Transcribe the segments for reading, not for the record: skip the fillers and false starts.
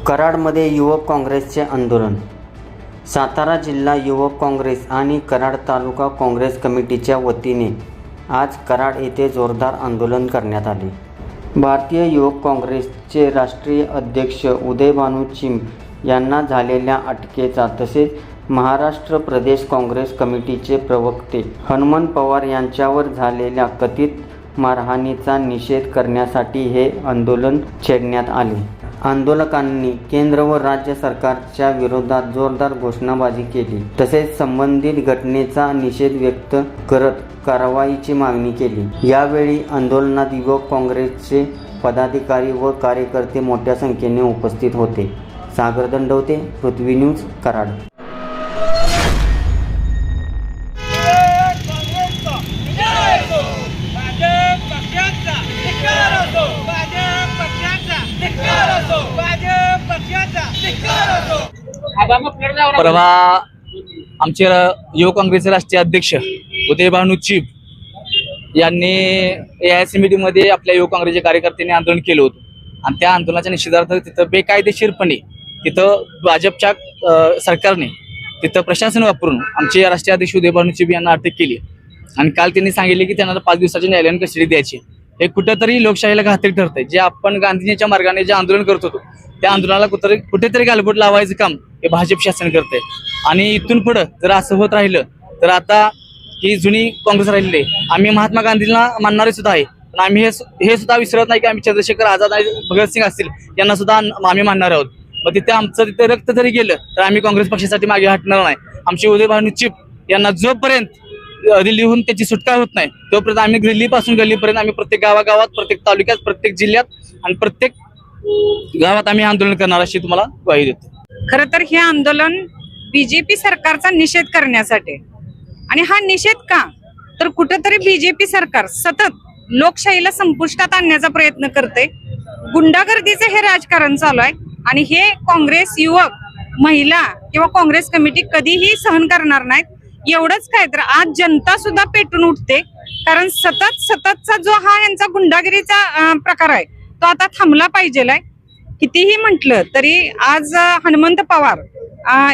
कराडमध्ये युवक काँग्रेसचे आंदोलन। सातारा जिल्हा युवक काँग्रेस आणि कराड तालुका काँग्रेस कमिटीच्या वतीने आज कराड येथे जोरदार आंदोलन करण्यात आले। भारतीय युवक काँग्रेसचे राष्ट्रीय अध्यक्ष उदयभानू चिंब यांना झालेल्या अटकेचा तसेच महाराष्ट्र प्रदेश काँग्रेस कमिटीचे प्रवक्ते हनुमंत पवार यांच्यावर झालेल्या कथित मारहाणीचा निषेध करण्यासाठी हे आंदोलन छेडण्यात आले। आंदोलकांनी केंद्र व राज्य सरकारच्या विरोधात जोरदार घोषणाबाजी केली तसेच संबंधित घटनेचा निषेध व्यक्त करत कारवाईची मागणी केली। यावेळी आंदोलनात युवक काँग्रेसचे पदाधिकारी व कार्यकर्ते मोठ्या संख्येने उपस्थित होते। सागर दंडवते, पृथ्वी न्यूज, कराड। परवा आमचे युवक काँग्रेसचे राष्ट्रीय अध्यक्ष उदयभानू चिंब यांनी AICMD मध्ये आपल्या युवक काँग्रेसच्या कार्यकर्त्यांनी आंदोलन केलं होतं आणि त्या आंदोलनाच्या निषेधार्थ तिथं बेकायदेशीरपणे तिथं भाजपच्या सरकारने तिथं प्रशासन वापरून आमचे राष्ट्रीय अध्यक्ष उदयभानू चिंब यांना अटक केली आणि काल त्यांनी सांगितले की त्यांना 5 दिवसाची न्यायालयीन कस्टडी द्यायची। हे कुठेतरी लोकशाहीला घातक ठरतंय। जे आपण गांधीजींच्या मार्गाने जे आंदोलन करत होतो त्या आंदोलनाला कुठेतरी गालबोट लावायचं काम हे भाजप शासन करते आणि इथून पुढे जर असं होत राहिलं तर आता ही जुनी काँग्रेस राहिलेली आहे। आम्ही महात्मा गांधींना मानणारे सुद्धा आहे, पण आम्ही हे सुद्धा विसरत नाही की आम्ही चंद्रशेखर आझाद आणि भगतसिंग असतील यांना सुद्धा आम्ही मानणार आहोत। मग तिथे आमचं तिथे रक्त जरी गेलं तर आम्ही काँग्रेस पक्षासाठी मागे हटणार नाही। आमचे उदयभानू चिंब यांना जोपर्यंत दिल्लीहून त्याची सुटका होत नाही तोपर्यंत आम्ही दिल्लीपासून गल्लीपर्यंत आम्ही प्रत्येक गावागावात, प्रत्येक तालुक्यात, प्रत्येक जिल्ह्यात आणि प्रत्येक गावात आम्ही आंदोलन करणार अशी तुम्हाला ग्वाही देतो। खरं तर हे आंदोलन बीजेपी सरकारचा निषेध करण्यासाठी आणि हा निषेध का तर कुठेतरी बीजेपी सरकार सतत लोकशाहीला संपुष्टात आणण्याचा प्रयत्न करते। गुंडागर्दीचे हे राजकारण चालू आहे आणि हे काँग्रेस युवक, महिला किंवा काँग्रेस कमिटी कधीही सहन करणार नाहीत। एवढंच काय तर आज जनता सुद्धा पेटून उठते, कारण सततचा जो हा यांचा गुंडागिरीचा प्रकार आहे तो आता थांबला पाहिजेलाय। कितीही म्हटलं तरी आज हनुमंत पवार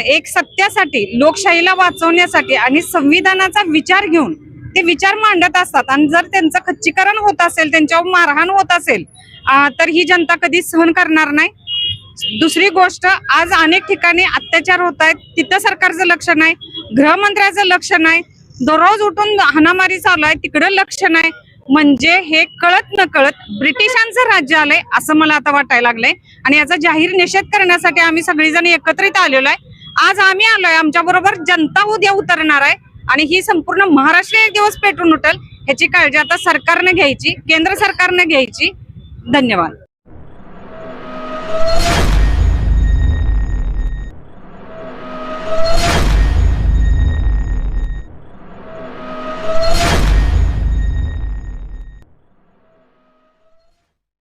एक सत्यासाठी, लोकशाहीला वाचवण्यासाठी आणि संविधानाचा विचार घेऊन ते विचार मांडत असतात आणि जर त्यांचं खच्चीकरण होत असेल, त्यांच्यावर मारहाण होत असेल तर ही जनता कधीच सहन करणार नाही। दुसरी गोष्ट, आज अनेक ठिकाणी अत्याचार होत आहेत, तिथं सरकारचं लक्ष नाही, गृहमंत्र्याचं लक्ष नाही, दररोज उठून हाणामारी चालू आहे तिकडं लक्ष नाही। म्हणजे हे कळत न कळत ब्रिटिशांचं राज्य आलंय असं मला आता वाटायला लागलंय आणि याचा जाहीर निषेध करण्यासाठी आम्ही सगळेजण एकत्रित आलेलो आहे। आज आम्ही आलोय, आमच्या बरोबर जनता उद्या उतरणार आहे आणि ही संपूर्ण महाराष्ट्र एक दिवस पेटून उठेल ह्याची काळजी आता सरकारने घ्यायची, केंद्र सरकारने घ्यायची। धन्यवाद।